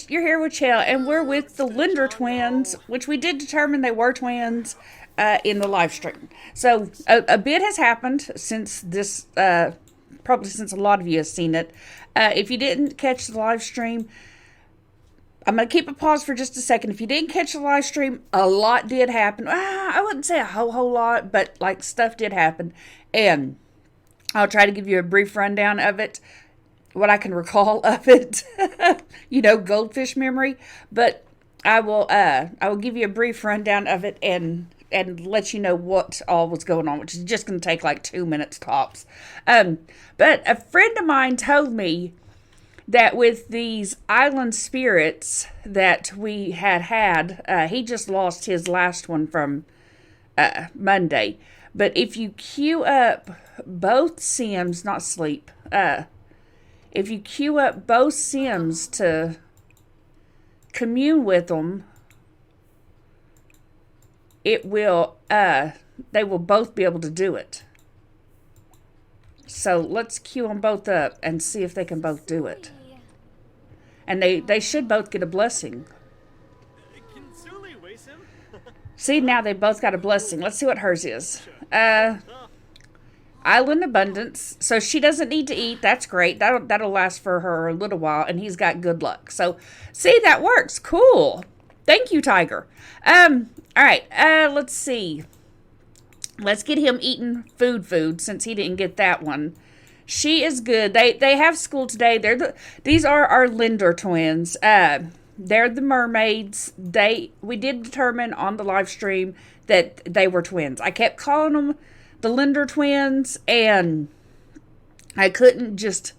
you're here with Chell, and we're with the Linder twins, which we did determine they were twins in the live stream. So a bit has happened since this, probably since a lot of you have seen it. If you didn't catch the live stream, I'm going to keep a pause for just a second. If you didn't catch the live stream, a lot did happen. I wouldn't say a whole lot, but like stuff did happen. And I'll try to give you a brief rundown of it, what I can recall of it. Goldfish memory. But I will give you a brief rundown of it and let you know what all was going on, which is just going to take like 2 minutes tops. But a friend of mine told me that with these island spirits that we had, he just lost his last one from Monday. But if you queue up both Sims, not sleep, if you queue up both Sims to commune with them, they will both be able to do it. So let's queue them both up and see if they can both do it. And they should both get a blessing. See, now they both got a blessing. Let's see what hers is. Island Abundance. So she doesn't need to eat. That's great. That'll last for her a little while. And he's got good luck. So, see, that works. Cool. Thank you, Tiger. All right. Let's see. Let's get him eating food since he didn't get that one. She is good. They have school today. These are our Linder twins. They're the mermaids. We did determine on the live stream that they were twins. I kept calling them the Linder twins, and I just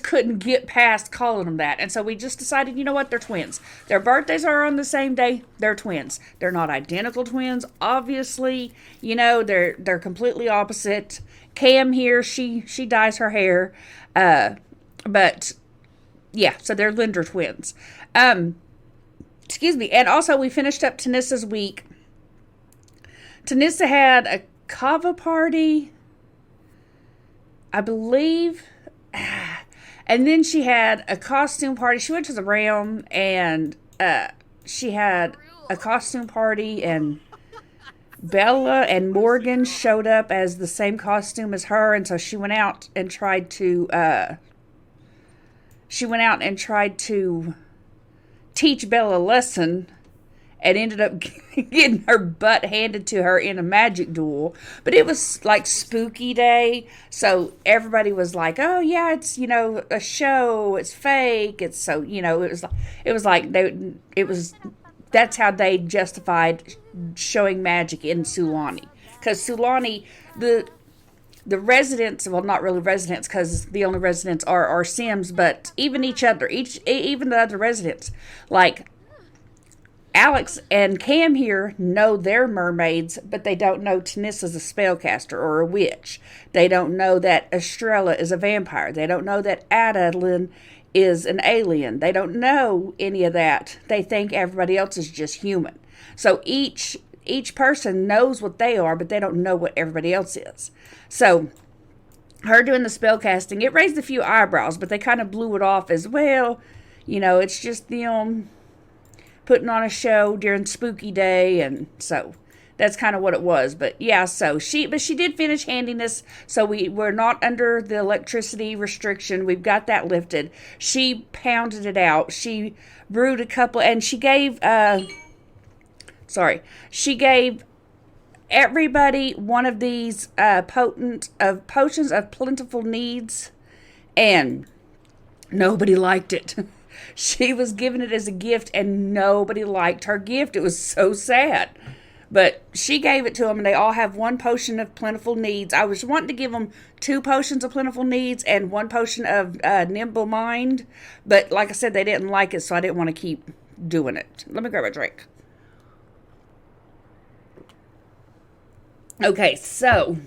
couldn't get past calling them that. And so we just decided, you know what, they're twins. Their birthdays are on the same day. They're twins. They're not identical twins, obviously. They're completely opposite. Cam here, she dyes her hair. But yeah, so they're Linder twins. Excuse me. And also we finished up Tanissa's week. Tanissa had a kava party, I believe. And then she had a costume party. She went to the Realm, and she had a costume party, and Bella and Morgan showed up as the same costume as her, and so she went out and tried to teach Bella a lesson, and ended up getting her butt handed to her in a magic duel. But it was like spooky day, so everybody was like, oh yeah, it's, a show, it's fake, it's so, that's how they justified showing magic in Sulani. Because Sulani, the residents, well, not really residents, because the only residents are Sims, but even each other, even the other residents, like Alex and Cam here know they're mermaids, but they don't know Tanissa's a spellcaster or a witch. They don't know that Estrella is a vampire. They don't know that Adeline is an alien. They don't know any of that. They think everybody else is just human. So each person knows what they are, but they don't know what everybody else is. So her doing the spell casting, it raised a few eyebrows, but they kind of blew it off as, well, it's just them putting on a show during spooky day, and so that's kind of what it was. But yeah, so she did finish handiness, so we're not under the electricity restriction. We've got that lifted. She pounded it out. She brewed a couple, and she gave everybody one of these potions of plentiful needs, and nobody liked it. She was giving it as a gift, and nobody liked her gift. It was so sad. But she gave it to them, and they all have one potion of plentiful needs. I was wanting to give them 2 potions of plentiful needs and 1 potion of nimble mind. But like I said, they didn't like it, so I didn't want to keep doing it. Let me grab a drink. Okay, so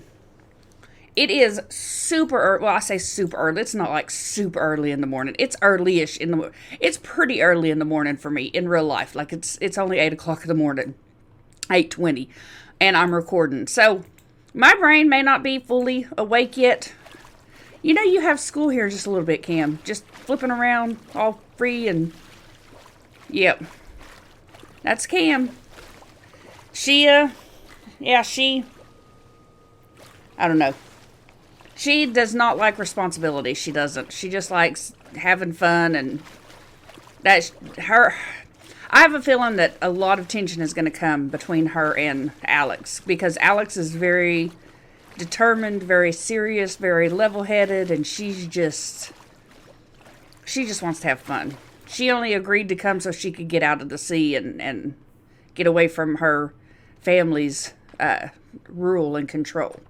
it is super early. Well, I say super early. It's not like super early in the morning. It's early-ish in the morning. It's pretty early in the morning for me in real life. Like it's only 8 o'clock in the morning, 8:20, and I'm recording. So my brain may not be fully awake yet. You have school here just a little bit, Cam. Just flipping around, all free and Yep. That's Cam. She, yeah, I don't know. She does not like responsibility. She doesn't. She just likes having fun, and that's her. I have a feeling that a lot of tension is going to come between her and Alex, because Alex is very determined, very serious, very level-headed, and she just wants to have fun. She only agreed to come so she could get out of the sea and get away from her family's rule and control.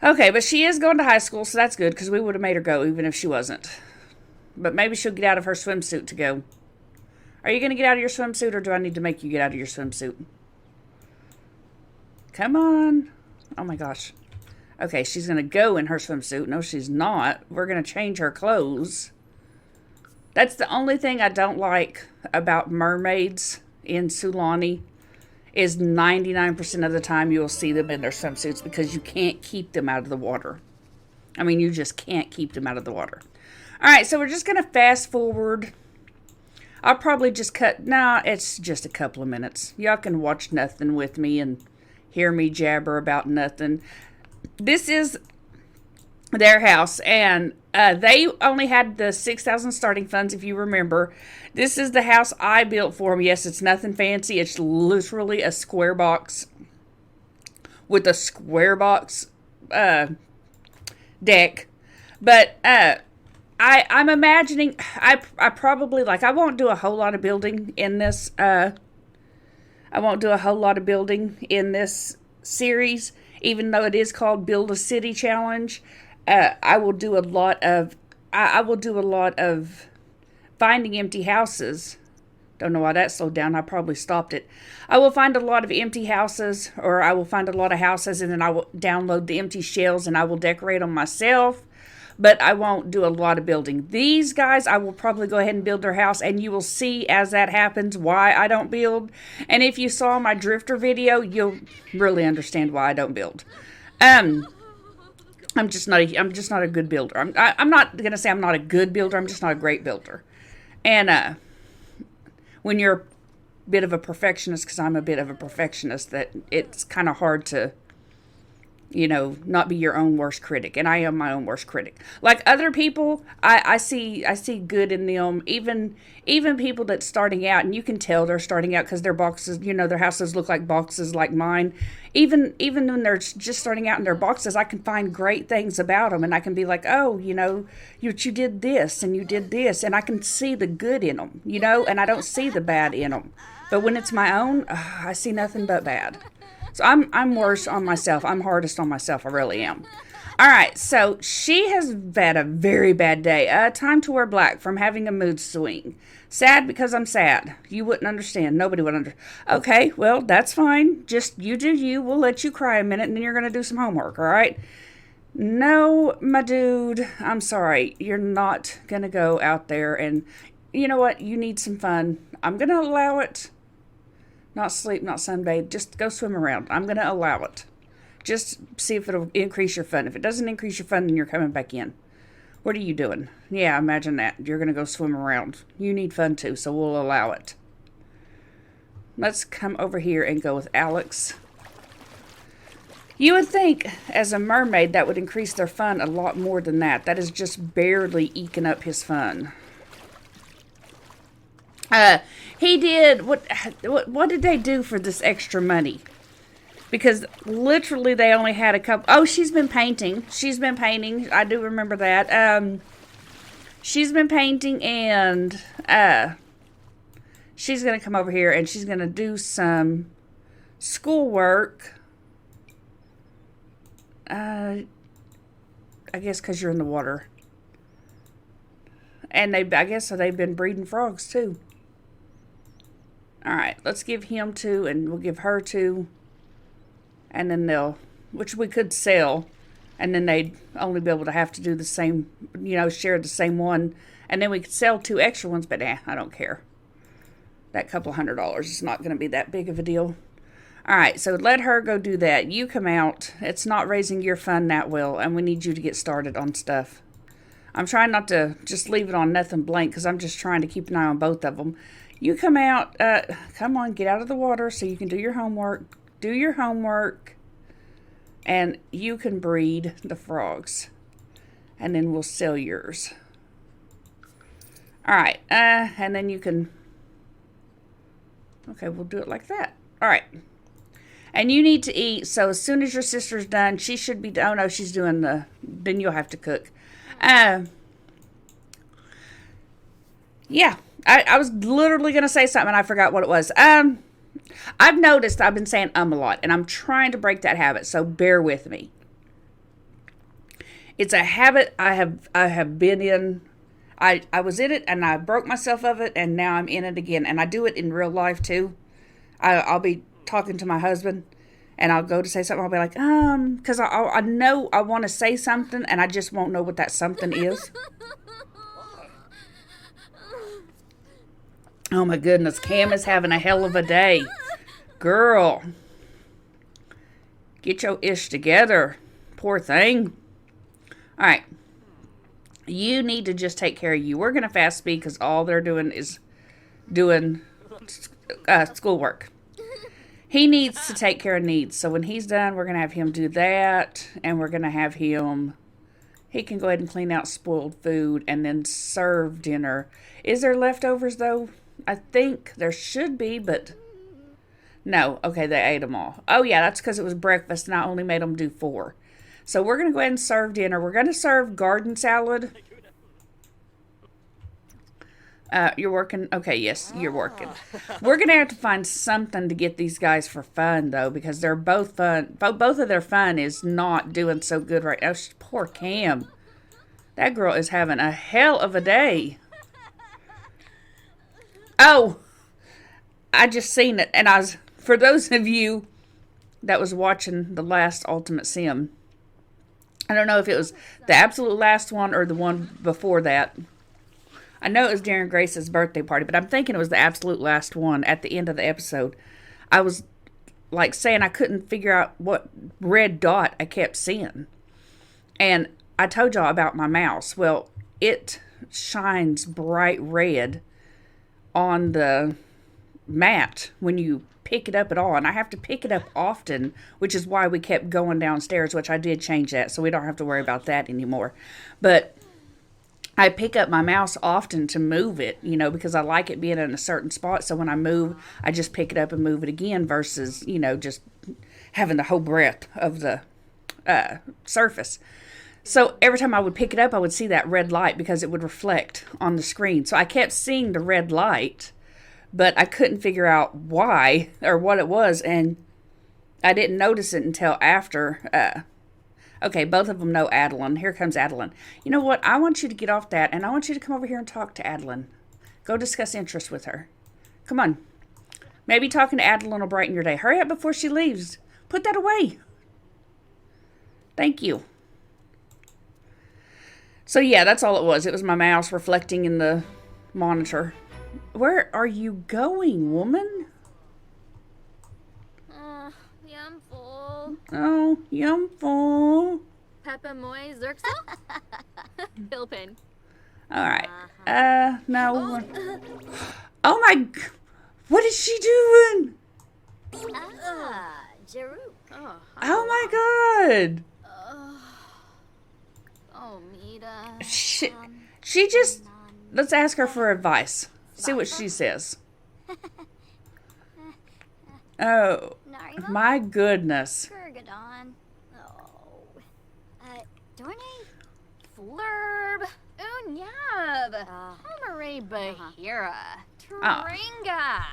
Okay, but she is going to high school, so that's good, because we would have made her go even if she wasn't. But maybe she'll get out of her swimsuit to go. Are you going to get out of your swimsuit, or do I need to make you get out of your swimsuit? Come on. Oh my gosh. Okay, she's going to go in her swimsuit. No, she's not. We're going to change her clothes. That's the only thing I don't like about mermaids in Sulani, is 99% of the time you will see them in their swimsuits, because you can't keep them out of the water. I mean, you just can't keep them out of the water. All right, so we're just going to fast forward. I'll probably just cut. Nah, it's just a couple of minutes. Y'all can watch nothing with me and hear me jabber about nothing. This is their house, and they only had the 6,000 starting funds, if you remember. This is the house I built for them. Yes, it's nothing fancy. It's literally a square box with a square box deck. But I'm imagining, I probably, like, I won't do a whole lot of building in this, series, even though it is called Build a City Challenge. I will do a lot of finding empty houses. Don't know why that slowed down. I probably stopped it. I will find a lot of empty houses, or I will find a lot of houses, and then I will download the empty shells and I will decorate them myself. But I won't do a lot of building. These guys, I will probably go ahead and build their house, and you will see as that happens why I don't build. And if you saw my drifter video, you'll really understand why I don't build. I'm just not a good builder. I'm not gonna say I'm not a good builder. I'm just not a great builder. And when you're a bit of a perfectionist, because I'm a bit of a perfectionist, that it's kind of hard to, not be your own worst critic. And I am my own worst critic. Like other people, I see good in them. Even people that's starting out, and you can tell they're starting out because their boxes, their houses look like boxes like mine. Even when they're just starting out in their boxes, I can find great things about them, and I can be like, oh, you did this and you did this, and I can see the good in them, and I don't see the bad in them. But when it's my own, I see nothing but bad. So I'm worse on myself. I'm hardest on myself. I really am. All right. So she has had a very bad day. Time to wear black from having a mood swing. Sad because I'm sad. You wouldn't understand. Nobody would understand. Okay. Well, that's fine. Just you do you. We'll let you cry a minute, and then you're going to do some homework. All right. No, my dude. I'm sorry. You're not going to go out there, and you know what? You need some fun. I'm going to allow it. Not sleep, not sunbathe. Just go swim around. I'm going to allow it. Just see if it'll increase your fun. If it doesn't increase your fun, then you're coming back in. What are you doing? Yeah, imagine that. You're going to go swim around. You need fun too, so we'll allow it. Let's come over here and go with Alex. You would think, as a mermaid, that would increase their fun a lot more than that. That is just barely eking up his fun. He did, what did they do for this extra money? Because literally they only had a couple. Oh, she's been painting. I do remember that. She's been painting, and she's going to come over here and she's going to do some schoolwork. I guess because you're in the water. And I guess so they've been breeding frogs too. All right, let's give him 2, and we'll give her 2. And then which we could sell, and then they'd only be able to have to do the same, share the same one. And then we could sell 2 extra ones, but I don't care. That couple $100 is not going to be that big of a deal. All right, so let her go do that. You come out. It's not raising your fun that well, and we need you to get started on stuff. I'm trying not to just leave it on nothing blank, because I'm just trying to keep an eye on both of them. You come out. Come on, get out of the water so you can do your homework. Do your homework. And you can breed the frogs. And then we'll sell yours. Alright. And then you can... Okay, we'll do it like that. Alright. And you need to eat, so as soon as your sister's done, she should be... Oh, no, she's doing the... Then you'll have to cook. Yeah. I was literally going to say something, and I forgot what it was. I've noticed I've been saying a lot, and I'm trying to break that habit, so bear with me. It's a habit I have been in. I was in it, and I broke myself of it, and now I'm in it again. And I do it in real life, too. I'll be talking to my husband, and I'll go to say something. I'll be like, because I know I want to say something, and I just won't know what that something is. Oh my goodness, Cam is having a hell of a day. Girl, get your ish together. Poor thing. All right. You need to just take care of you. We're going to fast speed because all they're doing is doing schoolwork. He needs to take care of needs. So when he's done, we're going to have him do that. And we're going to have him... He can go ahead and clean out spoiled food and then serve dinner. Is there leftovers, though? I think there should be, but... No. Okay, they ate them all. Oh, yeah, that's because it was breakfast and I only made them do 4. So we're going to go ahead and serve dinner. We're going to serve garden salad. You're working? Okay, yes, you're working. We're going to have to find something to get these guys for fun, though, because they're both fun. Both of their fun is not doing so good right now. Poor Cam. That girl is having a hell of a day. Oh, I just seen it. And for those of you that was watching the last Ultimate Sim, I don't know if it was the absolute last one or the one before that. I know it was during Grace's birthday party, but I'm thinking it was the absolute last one at the end of the episode. I was like saying I couldn't figure out what red dot I kept seeing. And I told y'all about my mouse. Well, it shines bright red on the mat when you pick it up at all. And I have to pick it up often, which is why we kept going downstairs, which I did change that, so we don't have to worry about that anymore. But I pick up my mouse often to move it, because I like it being in a certain spot. So when I move, I just pick it up and move it again versus, just having the whole breadth of the surface. So every time I would pick it up, I would see that red light because it would reflect on the screen. So I kept seeing the red light, but I couldn't figure out why or what it was. And I didn't notice it until after. Okay, both of them know Adeline. Here comes Adeline. You know what? I want you to get off that, and I want you to come over here and talk to Adeline. Go discuss interests with her. Come on. Maybe talking to Adeline will brighten your day. Hurry up before she leaves. Put that away. Thank you. So, yeah, that's all it was. It was my mouse reflecting in the monitor. Where are you going, woman? I'm full. Oh, yum full. Peppa Moy Zerxel? Pilpin. Alright. No. Oh my... What is she doing? Jeru. Oh my god. Oh, Mita. She just... Let's ask her for advice. See what she says. Oh, my goodness. Dorne? Flurb. Unyab. Homare Bahira. Tringa.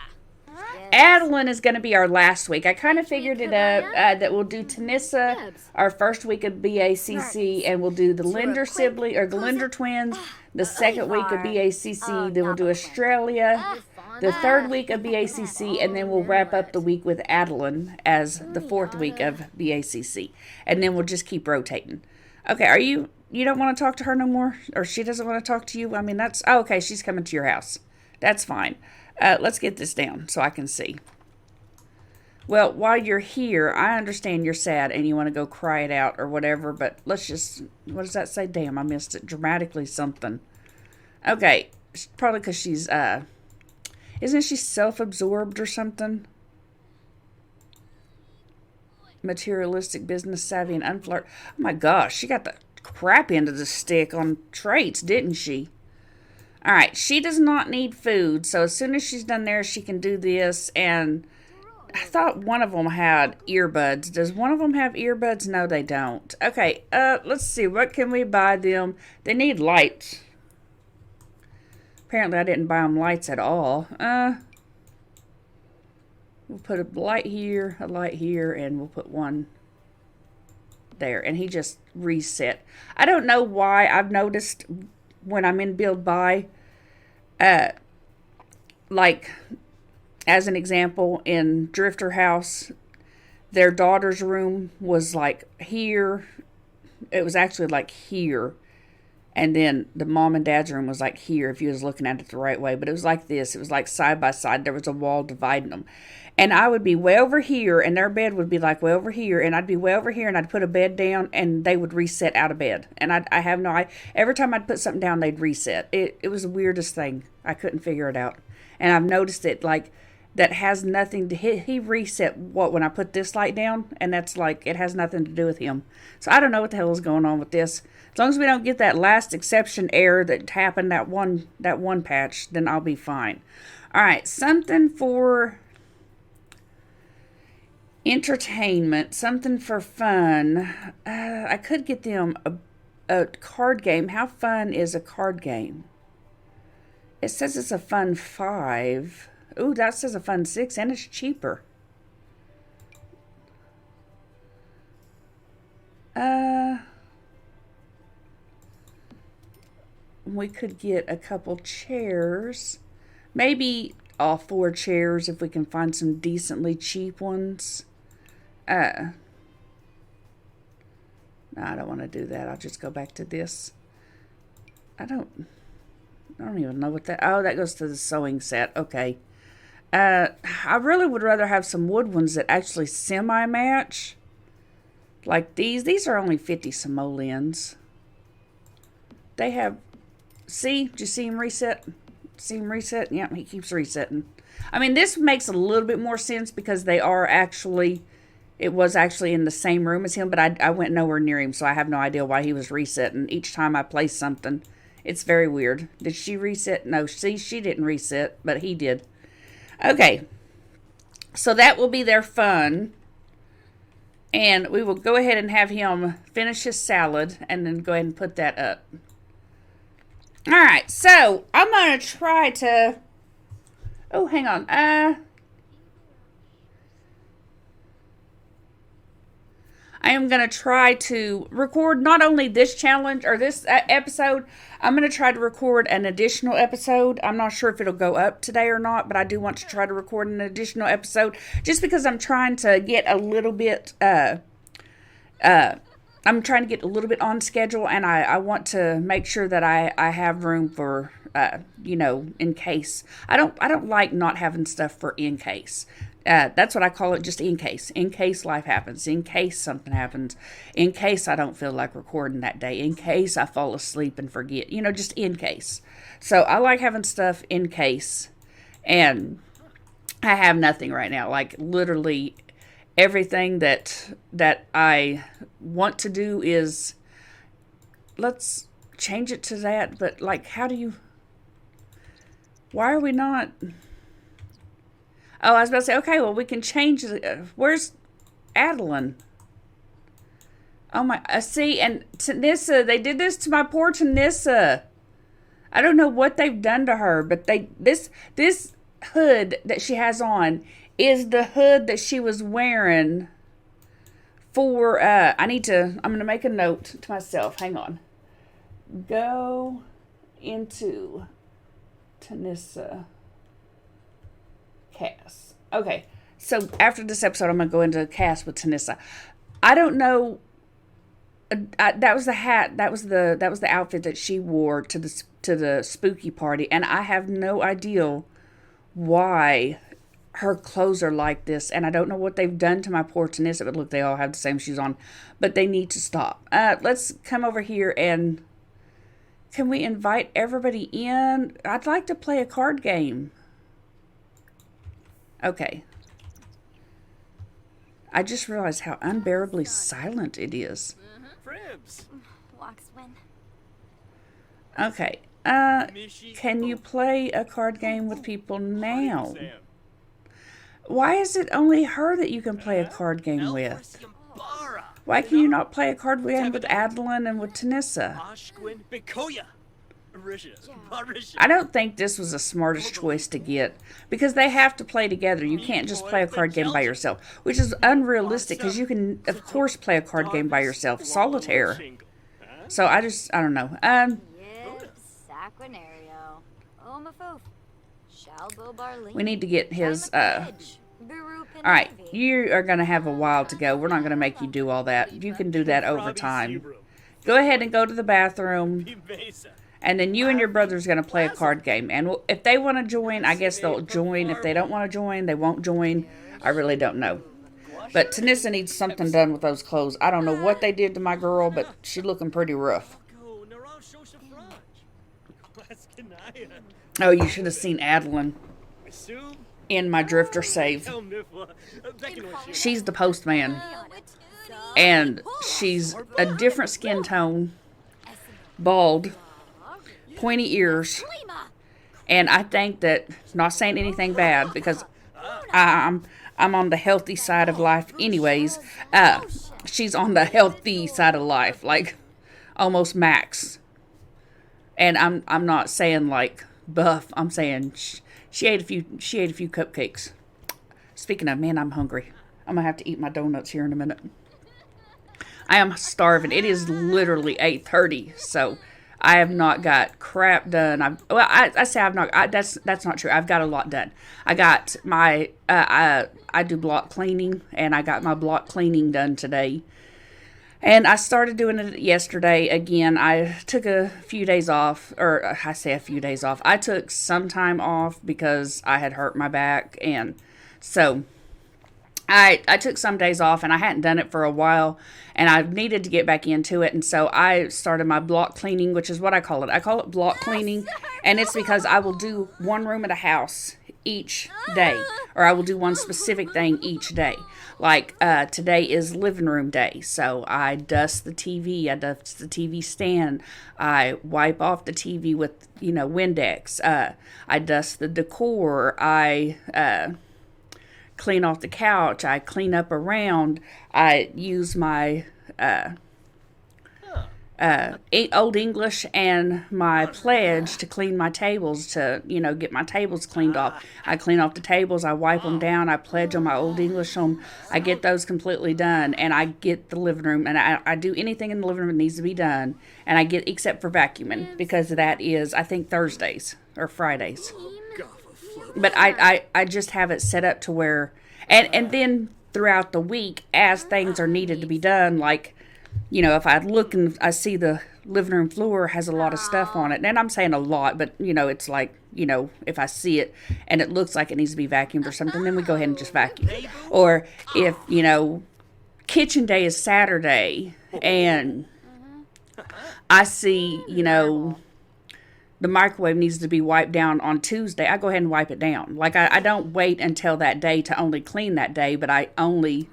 Adeline is going to be our last week. I kind of figured it up that we'll do Tanissa our first week of BACC, and we'll do the Linder sibling or the Linder twins the second week of BACC. Then we'll do Australia the third week of BACC, and then we'll wrap up the week with Adeline as the fourth week of BACC, and then we'll just keep rotating. Okay, you don't want to talk to her no more, or she doesn't want to talk to you? I mean, okay. She's coming to your house. That's fine. Let's get this down so I can see. Well, while you're here, I understand you're sad and you want to go cry it out or whatever, but let's just... What does that say? Damn, I missed it. Dramatically something. Okay. Probably because she's... Isn't she self-absorbed or something? Materialistic, business savvy, and unflirt. Oh my gosh, she got the crap end of the stick on traits, didn't she? All right, she does not need food, so as soon as she's done there, she can do this. And I thought one of them had earbuds. Does one of them have earbuds? No, they don't. Okay, let's see. What can we buy them? They need lights. Apparently, I didn't buy them lights at all. We'll put a light here, and we'll put one there. And he just reset. I don't know why. I've noticed when I'm in build by, like, as an example, in Drifter House, their daughter's room was like here. It was actually like here. And then the mom and dad's room was like here if you was looking at it the right way. But it was like this. It was like side by side. There was a wall dividing them. And I would be way over here, and their bed would be like way over here, and I'd be way over here, and I'd put a bed down, and they would reset out of bed. And I have no, every time I'd put something down, they'd reset. It was the weirdest thing. I couldn't figure it out. And I've noticed it, like, that has nothing to, he reset when I put this light down, and that's like, it has nothing to do with him. So I don't know what the hell is going on with this. As long as we don't get that last exception error that happened that one patch, then I'll be fine. All right, something for entertainment, something for fun. I could get them a card game. How fun is a card game? It says it's a fun 5. Ooh, that says a fun 6, and it's cheaper. We could get a couple chairs. Maybe all 4 chairs if we can find some decently cheap ones. No, I don't want to do that. I'll just go back to this. I don't even know what that... Oh, that goes to the sewing set. Okay. I really would rather have some wood ones that actually semi-match. Like these. These are only 50 simoleons. They have... See? Did you see him reset? See him reset? Yeah, he keeps resetting. I mean, this makes a little bit more sense because they are actually... It was actually in the same room as him, but I went nowhere near him, so I have no idea why he was resetting. Each time I place something, it's very weird. Did she reset? No, see, she didn't reset, but he did. Okay, so that will be their fun. And we will go ahead and have him finish his salad and then go ahead and put that up. All right, so I'm going to try to... Oh, hang on. I am going to try to record not only this challenge or this episode, I'm going to try to record an additional episode. I'm not sure if it'll go up today or not, but I do want to try to record an additional episode just because I'm trying to get a little bit, I'm trying to get a little bit on schedule, and I want to make sure that I have room for, you know, in case. I don't like not having stuff for in case. That's what I call it, just in case life happens, in case something happens, in case I don't feel like recording that day, in case I fall asleep and forget, you know, just in case. So I like having stuff in case, and I have nothing right now. Like literally everything that I want to do is, let's change it to that, but like, why are we not... Oh, I was about to say, okay, well, we can change... where's Adeline? Oh, my... see, and Tanissa, they did this to my poor Tanissa. I don't know what they've done to her, but this hood that she has on is the hood that she was wearing for... I'm going to make a note to myself. Hang on. Go into Tanissa... Cass. Okay, so after this episode, I'm going to go into Cass with Tanissa. I don't know. That was the hat. That was the outfit that she wore to the spooky party, and I have no idea why her clothes are like this, and I don't know what they've done to my poor Tanissa. But look, they all have the same shoes on, but they need to stop. Let's come over here and can we invite everybody in? I'd like to play a card game. Okay. I just realized how unbearably silent it is. Fribs. Waxwin. Okay. Can you play a card game with people now? Why is it only her that you can play a card game with? Why can you not play a card game with Adeline and with Tanissa? I don't think this was the smartest choice to get, because they have to play together. You can't just play a card game by yourself, which is unrealistic, because you can, of course, play a card game by yourself. Solitaire. So I don't know. Yep, Saquinario. Omafoof. Shalbo Barley. We need to get his, Alright, you are going to have a while to go. We're not going to make you do all that. You can do that over time. Go ahead and go to the bathroom. And then you and your brother's going to play a card game. And if they want to join, I guess they'll join. If they don't want to join, they won't join. I really don't know. But Tanissa needs something done with those clothes. I don't know what they did to my girl, but she's looking pretty rough. Oh, you should have seen Adeline in my drifter save. She's the postman. And she's a different skin tone, bald, pointy ears. And I think that, not saying anything bad, because I'm on the healthy side of life anyways. She's on the healthy side of life, like almost max. And I'm not saying like buff. I'm saying she ate a few cupcakes. Speaking of, man, I'm hungry. I'm gonna have to eat my donuts here in a minute. I am starving. It is literally 8:30, so I have not got crap done. I say I've not. That's not true. I've got a lot done. I got my I do block cleaning, and I got my block cleaning done today. And I started doing it yesterday again. I took a few days off, or I say a few days off. I took some time off because I had hurt my back, and so I took some days off, and I hadn't done it for a while, and I needed to get back into it, and so I started my block cleaning, which is what I call it. I call it block cleaning, and it's because I will do one room at a house each day, or I will do one specific thing each day. Like, today is living room day, so I dust the TV, I dust the TV stand, I wipe off the TV with, Windex, I dust the decor, I clean off the couch, I clean up around, I use my Old English and my pledge to clean my tables, to, get my tables cleaned off. I clean off the tables, I wipe them down, I pledge on my Old English on, I get those completely done, and I get the living room, and I do anything in the living room that needs to be done, and I get, except for vacuuming, because that is, I think, Thursdays or Fridays. But I just have it set up to where, and then throughout the week, as things are needed to be done, like, if I look and I see the living room floor has a lot of stuff on it, and I'm saying a lot, but, it's like, if I see it and it looks like it needs to be vacuumed or something, then we go ahead and just vacuum. Or if, kitchen day is Saturday and I see, the microwave needs to be wiped down on Tuesday, I go ahead and wipe it down. Like, I don't wait until that day to only clean that day, but I only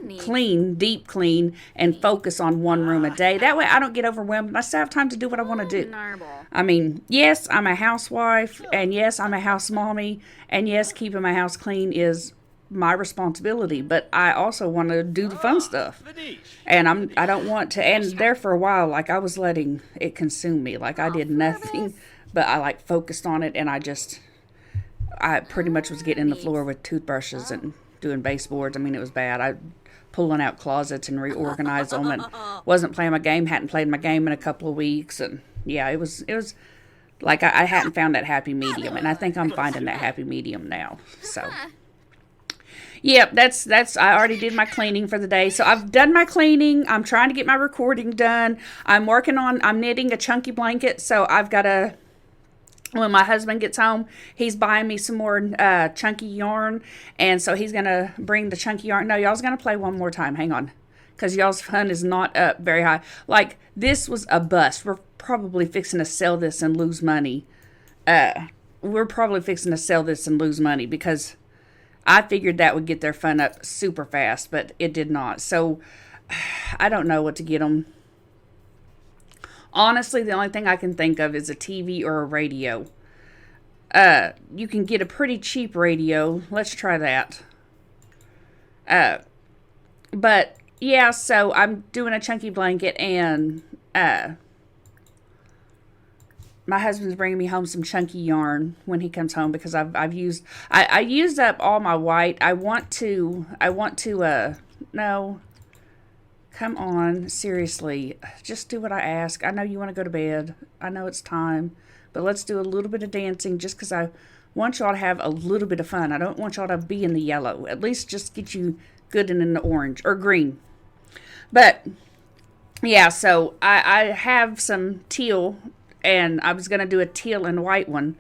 deep clean, and focus on one room a day. That way I don't get overwhelmed, and I still have time to do what I want to do. I mean, yes, I'm a housewife, and yes, I'm a house mommy, and yes, keeping my house clean is my responsibility, but I also want to do the fun stuff. And I don't want to, and there for a while, like, I was letting it consume me. Like, I did nothing, but I, focused on it, and I pretty much was getting in the floor with toothbrushes and doing baseboards. I mean, it was bad. I pulling out closets and reorganize them, and wasn't playing my game, hadn't played my game in a couple of weeks, and yeah, it was like I hadn't found that happy medium, and I think I'm finding that happy medium now. So yep, that's I already did my cleaning for the day. So I've done my cleaning. I'm trying to get my recording done. I'm knitting a chunky blanket, so I've got to, when my husband gets home, he's buying me some more chunky yarn, and so he's going to bring the chunky yarn. No, y'all's going to play one more time. Hang on, because y'all's fun is not up very high. Like, this was a bust. We're probably fixing to sell this and lose money we're probably fixing to sell this and lose money because I figured that would get their fun up super fast, but it did not. So I don't know what to get them. Honestly, the only thing I can think of is a TV or a radio. You can get a pretty cheap radio. Let's try that. But yeah, so I'm doing a chunky blanket, and my husband's bringing me home some chunky yarn when he comes home because I used up all my white. I want to no, come on, seriously, just do what I ask. I know you want to go to bed. I know it's time, but let's do a little bit of dancing just because I want y'all to have a little bit of fun. I don't want y'all to be in the yellow. At least just get you good and in the orange or green. But yeah, so I have some teal, and I was going to do a teal and white one,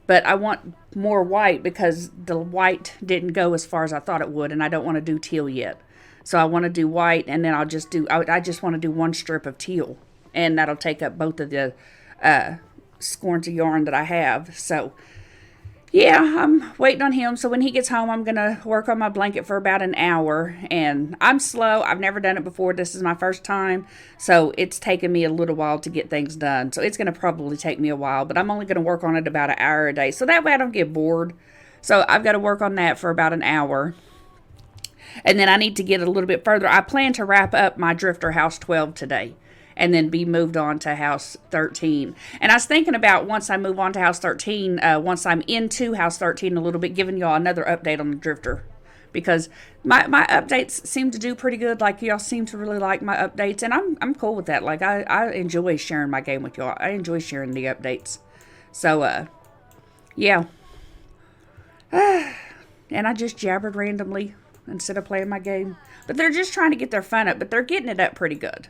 but I want more white because the white didn't go as far as I thought it would, and I don't want to do teal yet. So I want to do white, and then I just want to do one strip of teal, and that'll take up both of the scorns of yarn that I have. So yeah, I'm waiting on him. So when he gets home, I'm going to work on my blanket for about an hour. And I'm slow. I've never done it before. This is my first time. So it's taken me a little while to get things done. So it's going to probably take me a while. But I'm only going to work on it about an hour a day. So that way I don't get bored. So I've got to work on that for about an hour. And then I need to get a little bit further. I plan to wrap up my Drifter House 12 today, and then be moved on to House 13. And I was thinking about once I move on to House 13, once I'm into House 13 a little bit, giving y'all another update on the Drifter. Because my updates seem to do pretty good. Like, y'all seem to really like my updates, and I'm cool with that. Like, I enjoy sharing my game with y'all. I enjoy sharing the updates. So, yeah. And I just jabbered randomly instead of playing my game. But they're just trying to get their fun up, but they're getting it up pretty good.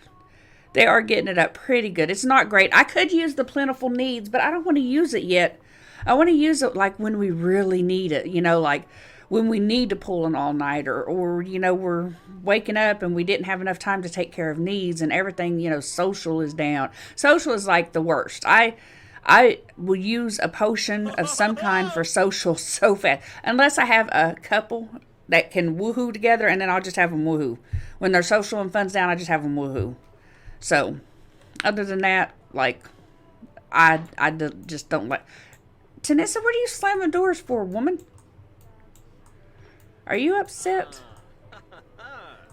They are getting it up pretty good. It's not great. I could use the plentiful needs, but I don't want to use it yet. I want to use it like when we really need it. You know, like when we need to pull an all-nighter, or, you know, we're waking up and we didn't have enough time to take care of needs and everything, you know, social is down. Social is like the worst. I will use a potion of some kind for social so fast. Unless I have a couple that can woohoo together, and then I'll just have them woohoo. When their social and fun's down, I just have them woohoo. So, other than that, like, just don't like... Tanissa, what are you slamming doors for, woman? Are you upset?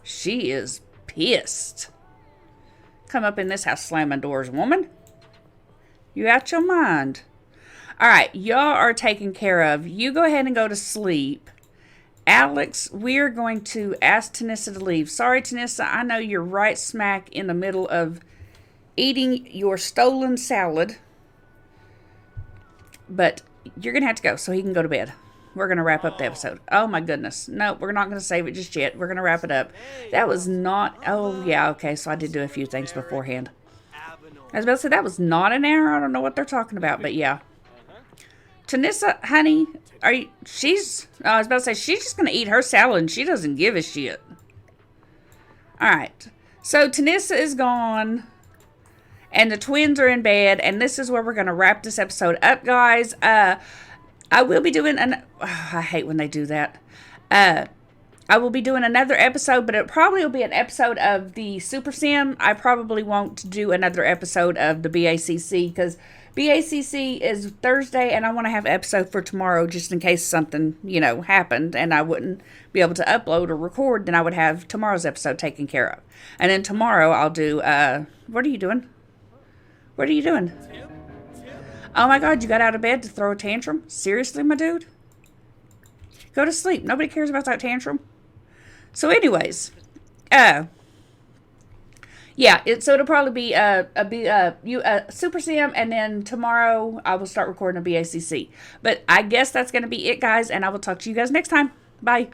She is pissed. Come up in this house slamming doors, woman. You out your mind. Alright, y'all are taken care of. You go ahead and go to sleep. Alex, we're going to ask Tanissa to leave. Sorry, Tanissa, I know you're right smack in the middle of eating your stolen salad. But you're going to have to go so he can go to bed. We're going to wrap up the episode. Oh, my goodness. No, we're not going to save it just yet. We're going to wrap it up. That was not... Oh, yeah, okay, so I did do a few things beforehand. I was about to say, that was not an error. I don't know what they're talking about, but yeah. Tanissa, honey, I was about to say, she's just going to eat her salad and she doesn't give a shit. Alright. So, Tanissa is gone. And the twins are in bed. And this is where we're going to wrap this episode up, guys. I will be doing I hate when they do that. I will be doing another episode, but it probably will be an episode of the Super Sim. I probably won't do another episode of the BACC because BACC is Thursday, and I want to have an episode for tomorrow just in case something, you know, happened and I wouldn't be able to upload or record. Then I would have tomorrow's episode taken care of. And then tomorrow I'll do, what are you doing? What are you doing? Oh my God, you got out of bed to throw a tantrum? Seriously, my dude? Go to sleep. Nobody cares about that tantrum. So anyways, yeah, so it'll probably be a Super Sim, and then tomorrow I will start recording a BACC. But I guess that's going to be it, guys, and I will talk to you guys next time. Bye.